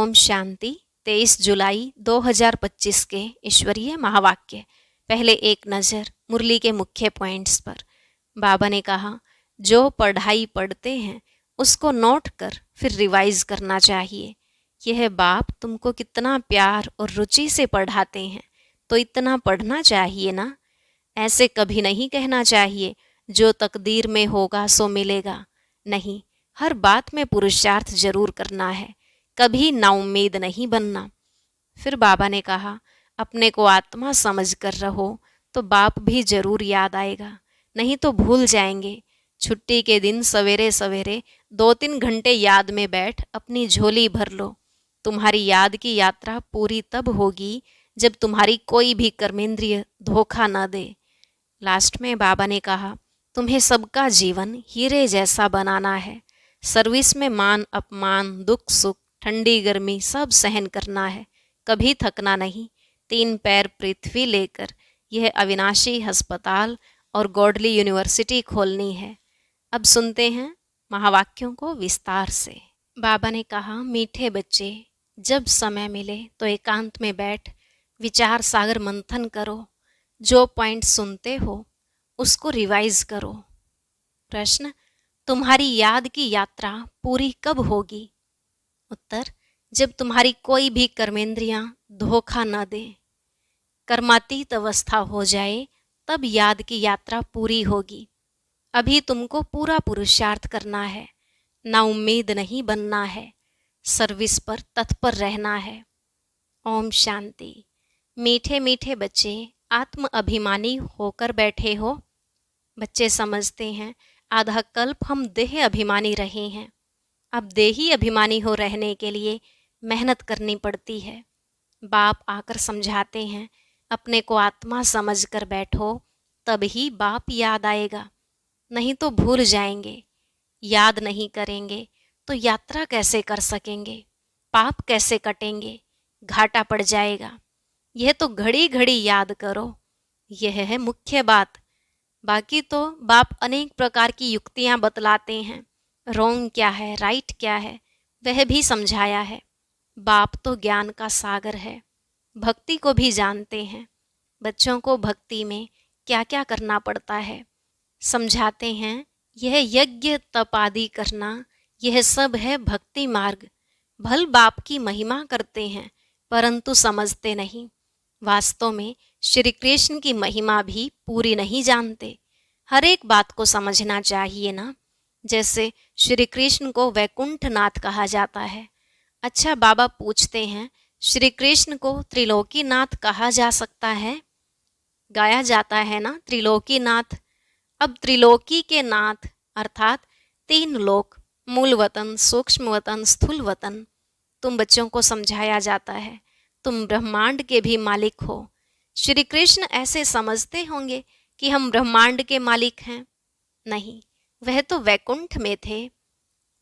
ओम शांति। 23 जुलाई 2025 के ईश्वरीय महावाक्य। पहले एक नज़र मुरली के मुख्य पॉइंट्स पर। बाबा ने कहा, जो पढ़ाई पढ़ते हैं उसको नोट कर फिर रिवाइज करना चाहिए। यह बाप तुमको कितना प्यार और रुचि से पढ़ाते हैं तो इतना पढ़ना चाहिए ना। ऐसे कभी नहीं कहना चाहिए जो तकदीर में होगा सो मिलेगा। नहीं, हर बात में पुरुषार्थ जरूर करना है, कभी नाउम्मीद नहीं बनना। फिर बाबा ने कहा, अपने को आत्मा समझ कर रहो तो बाप भी जरूर याद आएगा, नहीं तो भूल जाएंगे। छुट्टी के दिन सवेरे सवेरे 2-3 घंटे याद में बैठ अपनी झोली भर लो। तुम्हारी याद की यात्रा पूरी तब होगी जब तुम्हारी कोई भी कर्मेंद्रिय धोखा न दे। लास्ट में बाबा ने कहा, तुम्हें सबका जीवन हीरे जैसा बनाना है। सर्विस में मान अपमान, दुख सुख, ठंडी गर्मी सब सहन करना है, कभी थकना नहीं। 3 पैर पृथ्वी लेकर यह अविनाशी अस्पताल और गॉडली यूनिवर्सिटी खोलनी है। अब सुनते हैं महावाक्यों को विस्तार से। बाबा ने कहा, मीठे बच्चे, जब समय मिले तो एकांत में बैठ विचार सागर मंथन करो। जो पॉइंट सुनते हो उसको रिवाइज करो। प्रश्न, तुम्हारी याद की यात्रा पूरी कब होगी? उत्तर, जब तुम्हारी कोई भी कर्मेंद्रियां धोखा न दे, कर्मातीत अवस्था हो जाए, तब याद की यात्रा पूरी होगी। अभी तुमको पूरा पुरुषार्थ करना है, ना उम्मीद नहीं बनना है, सर्विस पर तत्पर रहना है। ओम शांति। मीठे मीठे बच्चे आत्म अभिमानी होकर बैठे हो। बच्चे समझते हैं आधा कल्प हम देह अभिमानी रहे हैं, अब देही अभिमानी हो रहने के लिए मेहनत करनी पड़ती है। बाप आकर समझाते हैं, अपने को आत्मा समझ कर बैठो, तभी बाप याद आएगा, नहीं तो भूल जाएंगे। याद नहीं करेंगे तो यात्रा कैसे कर सकेंगे, पाप कैसे कटेंगे, घाटा पड़ जाएगा। यह तो घड़ी घड़ी याद करो, यह है मुख्य बात। बाकी तो बाप अनेक प्रकार की युक्तियां बतलाते हैं, रॉन्ग क्या है, राइट क्या है, वह भी समझाया है। बाप तो ज्ञान का सागर है, भक्ति को भी जानते हैं। बच्चों को भक्ति में क्या क्या करना पड़ता है समझाते हैं। यह यज्ञ तप आदि करना, यह सब है भक्ति मार्ग। भल बाप की महिमा करते हैं परंतु समझते नहीं। वास्तव में श्री कृष्ण की महिमा भी पूरी नहीं जानते। हर एक बात को समझना चाहिए ना। जैसे श्री कृष्ण को वैकुंठनाथ कहा जाता है। अच्छा, बाबा पूछते हैं, श्री कृष्ण को त्रिलोकीनाथ कहा जा सकता है? गाया जाता है ना त्रिलोकीनाथ। अब त्रिलोकी के नाथ अर्थात 3 लोक, मूल वतन, सूक्ष्म वतन, स्थूल वतन। तुम बच्चों को समझाया जाता है, तुम ब्रह्मांड के भी मालिक हो। श्री कृष्ण ऐसे समझते होंगे कि हम ब्रह्मांड के मालिक हैं। नहीं, वह तो वैकुंठ में थे।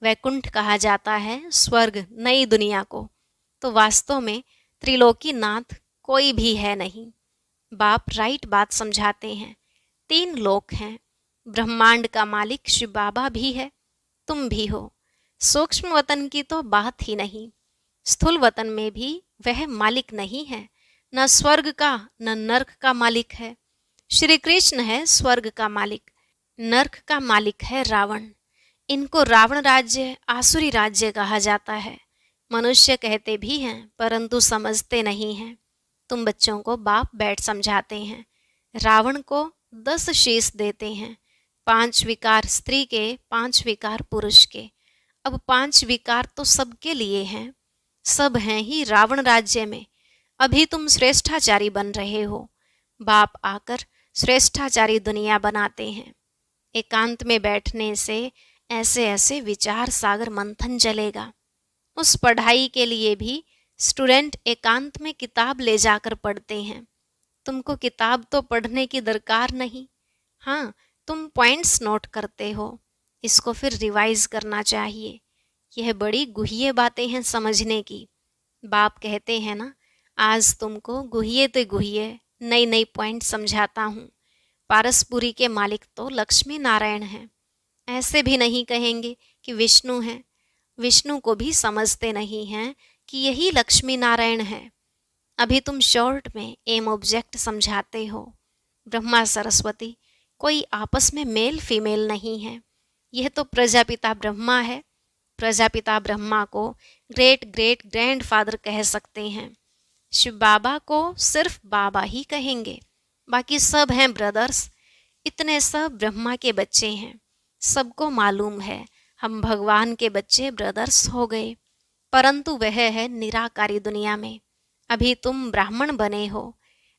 वैकुंठ कहा जाता है स्वर्ग, नई दुनिया को। तो वास्तव में त्रिलोकीनाथ कोई भी है नहीं। बाप राइट बात समझाते हैं। 3 लोक हैं। ब्रह्मांड का मालिक शिव बाबा भी है, तुम भी हो। सूक्ष्म वतन की तो बात ही नहीं। स्थूल वतन में भी वह मालिक नहीं है, न स्वर्ग का न नर्क का मालिक है। श्री कृष्ण है स्वर्ग का मालिक, नर्क का मालिक है रावण। इनको रावण राज्य, आसुरी राज्य कहा जाता है। मनुष्य कहते भी हैं परंतु समझते नहीं हैं। तुम बच्चों को बाप बैठ समझाते हैं। रावण को 10 शीश देते हैं, 5 विकार स्त्री के, 5 विकार पुरुष के। अब 5 विकार तो सबके लिए हैं, सब हैं ही रावण राज्य में। अभी तुम श्रेष्ठाचारी बन रहे हो। बाप आकर श्रेष्ठाचारी दुनिया बनाते हैं। एकांत में बैठने से ऐसे ऐसे विचार सागर मंथन चलेगा। उस पढ़ाई के लिए भी स्टूडेंट एकांत में किताब ले जाकर पढ़ते हैं। तुमको किताब तो पढ़ने की दरकार नहीं। हाँ, तुम पॉइंट्स नोट करते हो, इसको फिर रिवाइज करना चाहिए। यह बड़ी गुह्य बातें हैं समझने की। बाप कहते हैं ना, आज तुमको गुह्य तो गुह्य नई नई पॉइंट समझाता हूँ। पारसपुरी के मालिक तो लक्ष्मी नारायण हैं। ऐसे भी नहीं कहेंगे कि विष्णु हैं। विष्णु को भी समझते नहीं हैं कि यही लक्ष्मी नारायण है। अभी तुम शॉर्ट में एम ऑब्जेक्ट समझाते हो। ब्रह्मा सरस्वती कोई आपस में मेल फीमेल नहीं है। यह तो प्रजापिता ब्रह्मा है। प्रजापिता ब्रह्मा को ग्रेट ग्रेट ग्रैंडफादर कह सकते हैं। शिव बाबा को सिर्फ बाबा ही कहेंगे, बाकी सब हैं ब्रदर्स। इतने सब ब्रह्मा के बच्चे हैं। सबको मालूम है हम भगवान के बच्चे ब्रदर्स हो गए, परंतु वह है निराकारी दुनिया में। अभी तुम ब्राह्मण बने हो।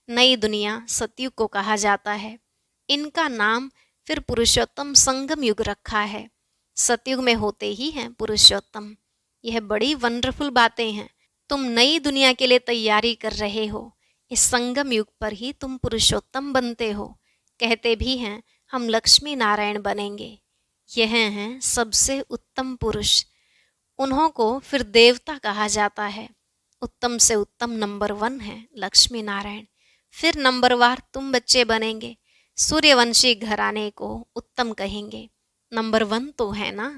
नई दुनिया सतयुग को कहा जाता है। इनका नाम फिर पुरुषोत्तम संगम युग रखा है। सतयुग में होते ही हैं पुरुषोत्तम। यह बड़ी वंडरफुल बातें हैं। तुम नई दुनिया के लिए तैयारी कर रहे हो। इस संगम युग पर ही तुम पुरुषोत्तम बनते हो। कहते भी हैं हम लक्ष्मी नारायण बनेंगे। यह हैं सबसे उत्तम पुरुष। उन्हों को फिर देवता कहा जाता है। उत्तम से उत्तम नंबर 1 है लक्ष्मी नारायण। फिर नंबरवार तुम बच्चे बनेंगे। सूर्यवंशी घराने को उत्तम कहेंगे। नंबर 1 तो है ना।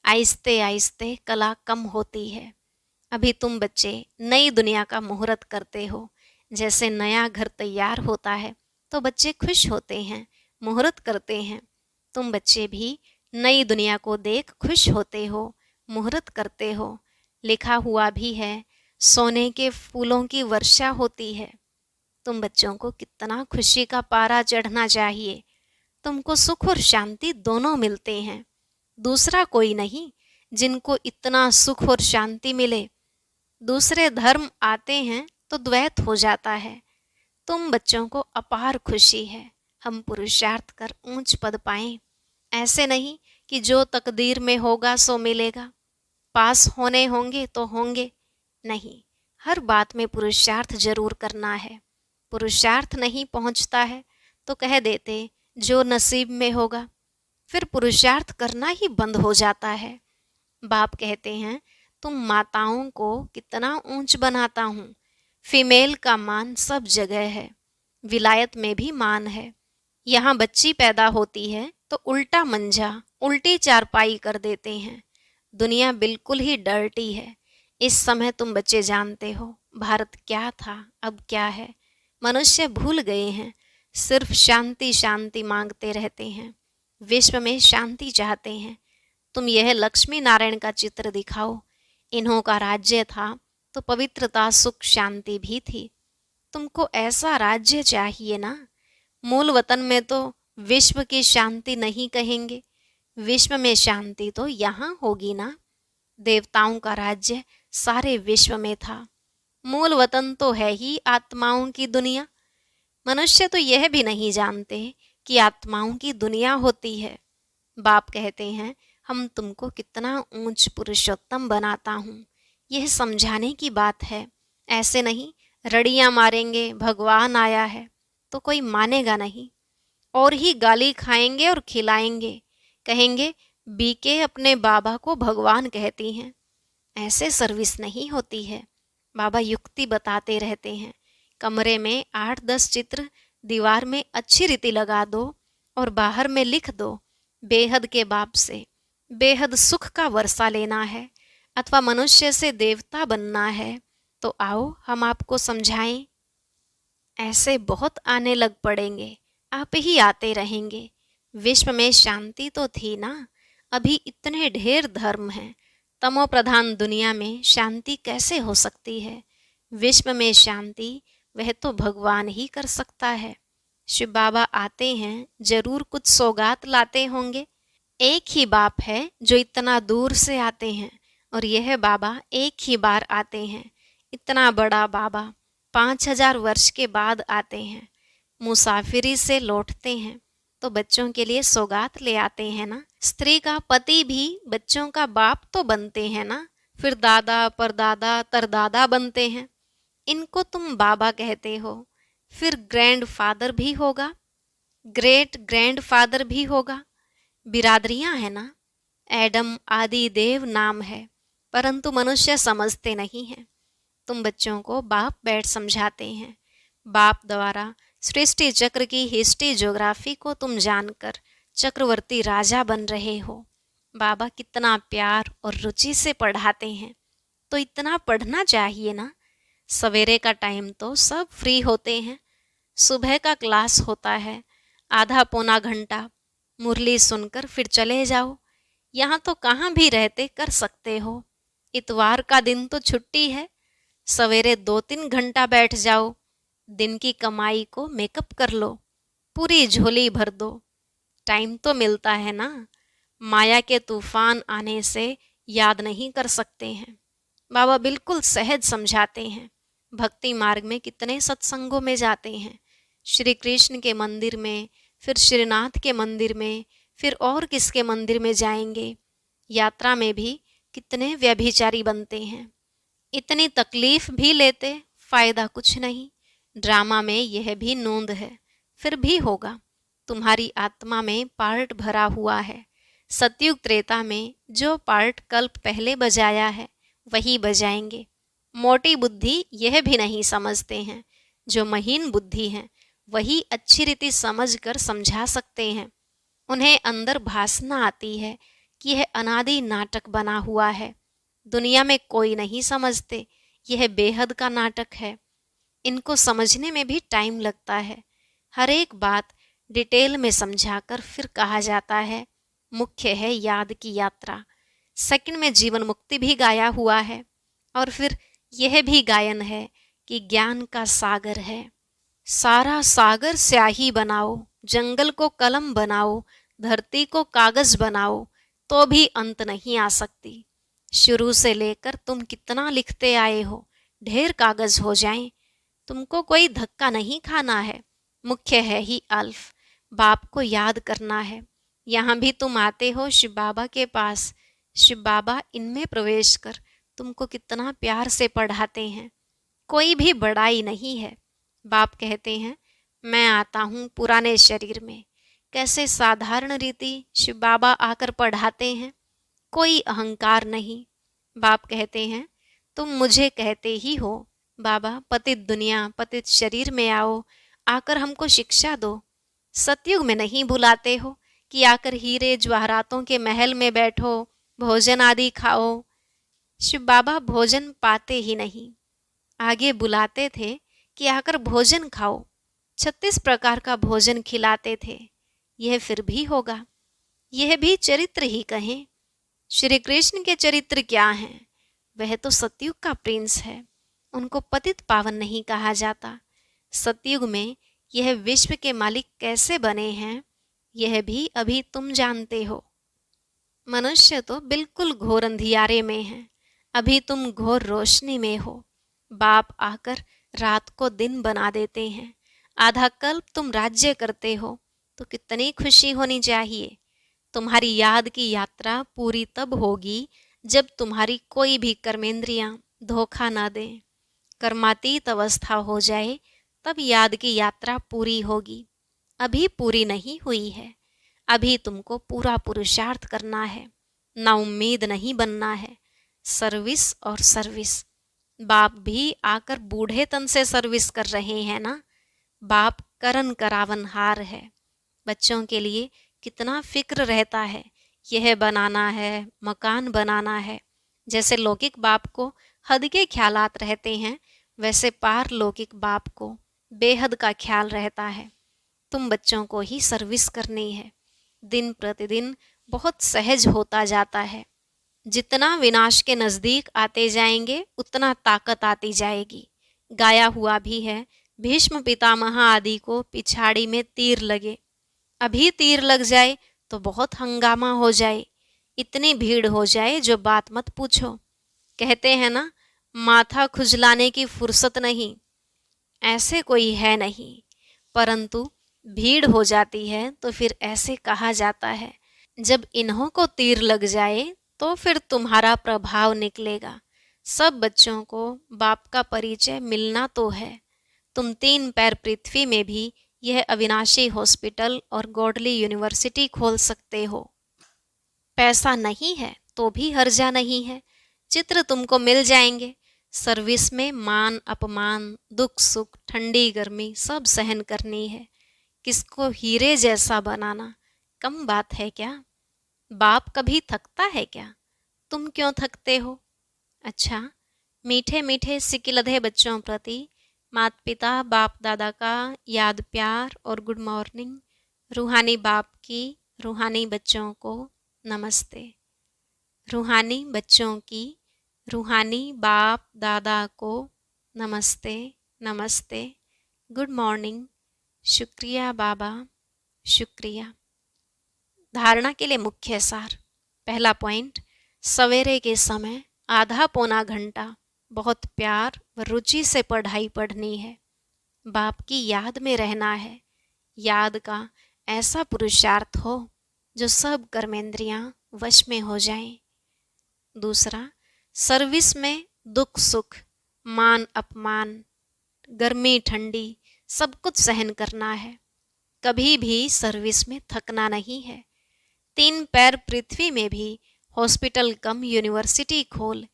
आहिस्ते आहिस्ते कला कम होती है। अभी तुम बच्चे नई दुनिया का मुहूर्त करते हो। जैसे नया घर तैयार होता है तो बच्चे खुश होते हैं, मुहूर्त करते हैं। तुम बच्चे भी नई दुनिया को देख खुश होते हो, मुहूर्त करते हो। लिखा हुआ भी है सोने के फूलों की वर्षा होती है। तुम बच्चों को कितना खुशी का पारा चढ़ना चाहिए। तुमको सुख और शांति दोनों मिलते हैं। दूसरा कोई नहीं जिनको इतना सुख और शांति मिले। दूसरे धर्म आते हैं तो द्वैत हो जाता है। तुम बच्चों को अपार खुशी है। हम पुरुषार्थ कर ऊंच पद पाएं। ऐसे नहीं कि जो तकदीर में होगा सो मिलेगा, पास होने होंगे तो होंगे। नहीं, हर बात में पुरुषार्थ जरूर करना है। पुरुषार्थ नहीं पहुंचता है तो कह देते जो नसीब में होगा। फिर पुरुषार्थ करना ही बंद हो जाता है। बाप कहते हैं तुम माताओं को कितना ऊंच बनाता हूँ। फीमेल का मान सब जगह है। विलायत में भी मान है। यहाँ बच्ची पैदा होती है तो उल्टा मंजा, उल्टी चारपाई कर देते हैं। दुनिया बिल्कुल ही डर्टी है। इस समय तुम बच्चे जानते हो भारत क्या था, अब क्या है। मनुष्य भूल गए हैं। सिर्फ शांति शांति मांगते रहते हैं। विश्व में शांति चाहते हैं। तुम यह लक्ष्मी नारायण का चित्र दिखाओ। इन्हों का राज्य था तो पवित्रता, सुख, शांति भी थी। तुमको ऐसा राज्य चाहिए ना। मूल वतन में तो विश्व की शांति नहीं कहेंगे। विश्व में शांति तो यहाँ होगी ना। देवताओं का राज्य सारे विश्व में था। मूल वतन तो है ही आत्माओं की दुनिया। मनुष्य तो यह भी नहीं जानते कि आत्माओं की दुनिया होती है। बाप कहते हैं हम तुमको कितना ऊंच पुरुषोत्तम बनाता हूँ। यह समझाने की बात है। ऐसे नहीं रड़ियाँ मारेंगे भगवान आया है तो कोई मानेगा नहीं। और ही गाली खाएंगे और खिलाएंगे। कहेंगे बीके अपने बाबा को भगवान कहती हैं। ऐसे सर्विस नहीं होती है। बाबा युक्ति बताते रहते हैं। कमरे में 8-10 चित्र दीवार में अच्छी रीति लगा दो और बाहर में लिख दो बेहद के बाप से बेहद सुख का वर्षा लेना है अथवा मनुष्य से देवता बनना है तो आओ हम आपको समझाएं। ऐसे बहुत आने लग पड़ेंगे। आप ही आते रहेंगे। विश्व में शांति तो थी ना। अभी इतने ढेर धर्म हैं। तमो प्रधान दुनिया में शांति कैसे हो सकती है। विश्व में शांति वह तो भगवान ही कर सकता है। शिव बाबा आते हैं जरूर कुछ सौगात लाते होंगे। एक ही बाप है जो इतना दूर से आते हैं और यह बाबा एक ही बार आते हैं। इतना बड़ा बाबा 5000 वर्ष के बाद आते हैं। मुसाफिरी से लौटते हैं तो बच्चों के लिए सौगात ले आते हैं ना। स्त्री का पति भी बच्चों का बाप तो बनते हैं ना। फिर दादा, परदादा, तरदादा बनते हैं। इनको तुम बाबा कहते हो। फिर ग्रैंड फादर भी होगा, ग्रेट ग्रैंड फादर भी होगा। बिरादरियां हैं ना। एडम आदि देव नाम है, परंतु मनुष्य समझते नहीं हैं। तुम बच्चों को बाप बैठ समझाते हैं। बाप द्वारा सृष्टि चक्र की हिस्ट्री ज्योग्राफी को तुम जानकर चक्रवर्ती राजा बन रहे हो। बाबा कितना प्यार और रुचि से पढ़ाते हैं। तो इतना पढ़ना चाहिए ना। सवेरे का टाइम तो सब फ्री होते हैं, सुबह का क्लास होता है, आधा पौना घंटा मुरली सुनकर फिर चले जाओ। यहाँ तो कहाँ भी रहते कर सकते हो। इतवार का दिन तो छुट्टी है, सवेरे 2-3 घंटा बैठ जाओ, दिन की कमाई को मेकअप कर लो, पूरी झोली भर दो। टाइम तो मिलता है ना। माया के तूफान आने से याद नहीं कर सकते हैं। बाबा बिल्कुल सहज समझाते हैं। भक्ति मार्ग में कितने सत्संगों में जाते हैं, श्री कृष्ण के मंदिर में, फिर श्रीनाथ के मंदिर में, फिर और किसके मंदिर में जाएंगे। यात्रा में भी कितने व्यभिचारी बनते हैं, इतनी तकलीफ भी लेते, फायदा कुछ नहीं। ड्रामा में यह भी नोंद है, फिर भी होगा। तुम्हारी आत्मा में पार्ट भरा हुआ है। सतयुग त्रेता में जो पार्ट कल्प पहले बजाया है वही बजाएंगे। मोटी बुद्धि यह भी नहीं समझते हैं, जो महीन बुद्धि हैं वही अच्छी रीति समझ कर समझा सकते हैं। उन्हें अंदर भासना आती है कि यह अनादि नाटक बना हुआ है। दुनिया में कोई नहीं समझते यह बेहद का नाटक है। इनको समझने में भी टाइम लगता है। हर एक बात डिटेल में समझाकर फिर कहा जाता है। मुख्य है याद की यात्रा। सेकंड में जीवन मुक्ति भी गाया हुआ है, और फिर यह भी गायन है कि ज्ञान का सागर है। सारा सागर स्याही बनाओ, जंगल को कलम बनाओ, धरती को कागज बनाओ, तो भी अंत नहीं आ सकती। शुरू से लेकर तुम कितना लिखते आए हो, ढेर कागज हो जाएं। तुमको कोई धक्का नहीं खाना है। मुख्य है ही अल्फ, बाप को याद करना है। यहाँ भी तुम आते हो शिव बाबा के पास। शिव बाबा इनमें प्रवेश कर तुमको कितना प्यार से पढ़ाते हैं। कोई भी बड़ाई नहीं है। बाप कहते हैं मैं आता हूँ पुराने शरीर में। कैसे साधारण रीति शिव बाबा आकर पढ़ाते हैं, कोई अहंकार नहीं। बाप कहते हैं तुम मुझे कहते ही हो बाबा, पतित दुनिया पतित शरीर में आओ, आकर हमको शिक्षा दो। सतयुग में नहीं बुलाते हो कि आकर हीरे जवाहरातों के महल में बैठो, भोजन आदि खाओ। शिव बाबा भोजन पाते ही नहीं। आगे बुलाते थे कि आकर भोजन खाओ। 36 प्रकार का भोजन खिलाते थे। यह फिर भी होगा। यह भी चरित्र ही कहें। श्री कृष्ण के चरित्र क्या हैं? वह तो सतयुग का प्रिंस है। उनको पतित पावन नहीं कहा जाता। सतयुग में यह विश्व के मालिक कैसे बने हैं, यह भी अभी तुम जानते हो। मनुष्य तो बिल्कुल घोर अंधियारे में है, अभी तुम घोर रोशनी में हो। बाप आकर रात को दिन बना देते हैं। आधा कल्प तुम राज्य करते हो, तो कितनी खुशी होनी चाहिए। तुम्हारी याद की यात्रा पूरी तब होगी जब तुम्हारी कोई भी कर्मेंद्रियां धोखा ना दें। कर्मातीत अवस्था हो जाए तब याद की यात्रा पूरी होगी। अभी पूरी नहीं हुई है। अभी तुमको पूरा पुरुषार्थ करना है, ना उम्मीद नहीं बनना है। सर्विस और सर्विस। बाप भी आकर बूढ़े तन से सर्विस कर रहे हैं ना। बाप करन करावनहार है। बच्चों के लिए कितना फिक्र रहता है, यह बनाना है, मकान बनाना है। जैसे लौकिक बाप को हद के ख्यालात रहते हैं, वैसे पारलौकिक बाप को बेहद का ख्याल रहता है। तुम बच्चों को ही सर्विस करनी है। दिन प्रतिदिन बहुत सहज होता जाता है। जितना विनाश के नजदीक आते जाएंगे उतना ताकत आती जाएगी। गाया हुआ भी है, भीष्म पितामह आदि को पिछाड़ी में तीर लगे। अभी तीर लग जाए तो बहुत हंगामा हो जाए, इतनी भीड़ हो जाए जो बात मत पूछो। कहते हैं ना, माथा खुजलाने की फुर्सत नहीं, ऐसे कोई है नहीं। परंतु भीड़ हो जाती है तो फिर ऐसे कहा जाता है, जब इन्हों को तीर लग जाए तो फिर तुम्हारा प्रभाव निकलेगा। सब बच्चों को बाप का परिचय मिलना तो है। तुम 3 पैर पृथ्वी में भी यह अविनाशी हॉस्पिटल और गॉडली यूनिवर्सिटी खोल सकते हो। पैसा नहीं है तो भी हर्जा नहीं है। चित्र तुमको मिल जाएंगे। सर्विस में मान अपमान, दुख सुख, ठंडी गर्मी सब सहन करनी है। किसको हीरे जैसा बनाना कम बात है क्या? बाप कभी थकता है क्या? तुम क्यों थकते हो? अच्छा, मीठे मीठे सिकिलधे बच्चों प्रति माता पिता बाप दादा का याद प्यार और गुड मॉर्निंग। रूहानी बाप की रूहानी बच्चों को नमस्ते। रूहानी बच्चों की रूहानी बाप दादा को नमस्ते नमस्ते। Good morning. शुक्रिया बाबा, शुक्रिया। धारणा के लिए मुख्य सार। पहला पॉइंट, सवेरे के समय आधा पौना घंटा बहुत प्यार व रुचि से पढ़ाई पढ़नी है। बाप की याद में रहना है। याद का ऐसा पुरुषार्थ हो जो सब कर्मेंद्रियां वश में हो जाएं। दूसरा, सर्विस में दुख सुख, मान अपमान, गर्मी ठंडी सब कुछ सहन करना है। कभी भी सर्विस में थकना नहीं है। 3 पैर पृथ्वी में भी हॉस्पिटल कम यूनिवर्सिटी खोल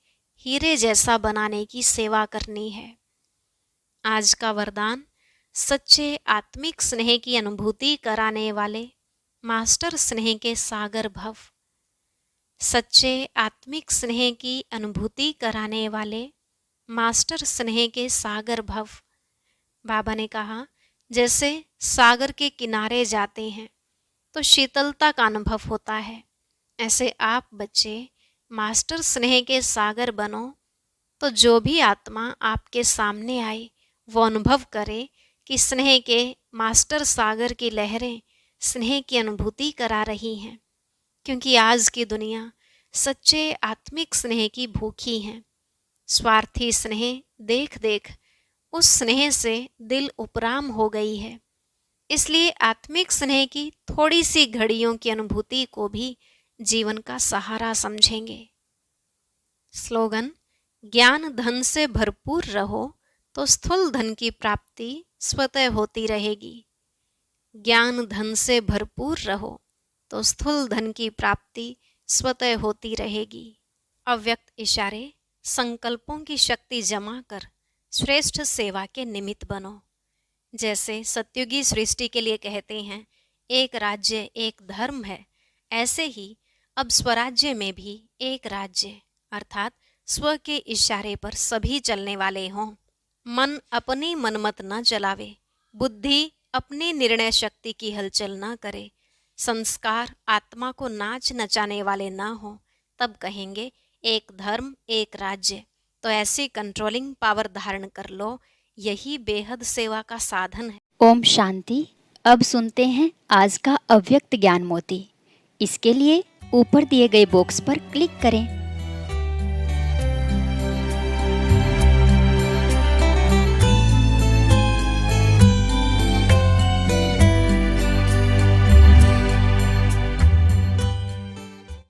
हीरे जैसा बनाने की सेवा करनी है। आज का वरदान, सच्चे आत्मिक स्नेह की अनुभूति कराने वाले मास्टर स्नेह के सागर भव। सच्चे आत्मिक स्नेह की अनुभूति कराने वाले मास्टर स्नेह के सागर भव। बाबा ने कहा, जैसे सागर के किनारे जाते हैं तो शीतलता का अनुभव होता है, ऐसे आप बच्चे मास्टर स्नेह के सागर बनो तो जो भी आत्मा आपके सामने आए वो अनुभव करे कि स्नेह के मास्टर सागर की लहरें स्नेह की अनुभूति करा रही हैं। क्योंकि आज की दुनिया सच्चे आत्मिक स्नेह की भूखी है। स्वार्थी स्नेह देख देख उस स्नेह से दिल उपराम हो गई है। इसलिए आत्मिक स्नेह की थोड़ी सी घड़ियों की अनुभूति को भी जीवन का सहारा समझेंगे। स्लोगन, ज्ञान धन से भरपूर रहो तो स्थूल धन की प्राप्ति स्वतः होती रहेगी। ज्ञान धन से भरपूर रहो तो स्थूल धन की प्राप्ति स्वतः होती रहेगी। अव्यक्त इशारे, संकल्पों की शक्ति जमा कर श्रेष्ठ सेवा के निमित्त बनो। जैसे सत्युगी सृष्टि के लिए कहते हैं एक राज्य एक धर्म है, ऐसे ही अब स्वराज्य में भी एक राज्य अर्थात स्व के इशारे पर सभी चलने वाले हों। मन अपनी मनमत न चलावे, बुद्धि अपनी निर्णय शक्ति की हलचल न करे, संस्कार आत्मा को नाच नचाने वाले न हो, तब कहेंगे एक धर्म एक राज्य। तो ऐसी कंट्रोलिंग पावर धारण कर लो, यही बेहद सेवा का साधन है। ओम शांति। अब सुनते हैं आज का अव्यक्त ज्ञान मोती। इसके लिए ऊपर दिए गए बॉक्स पर क्लिक करें।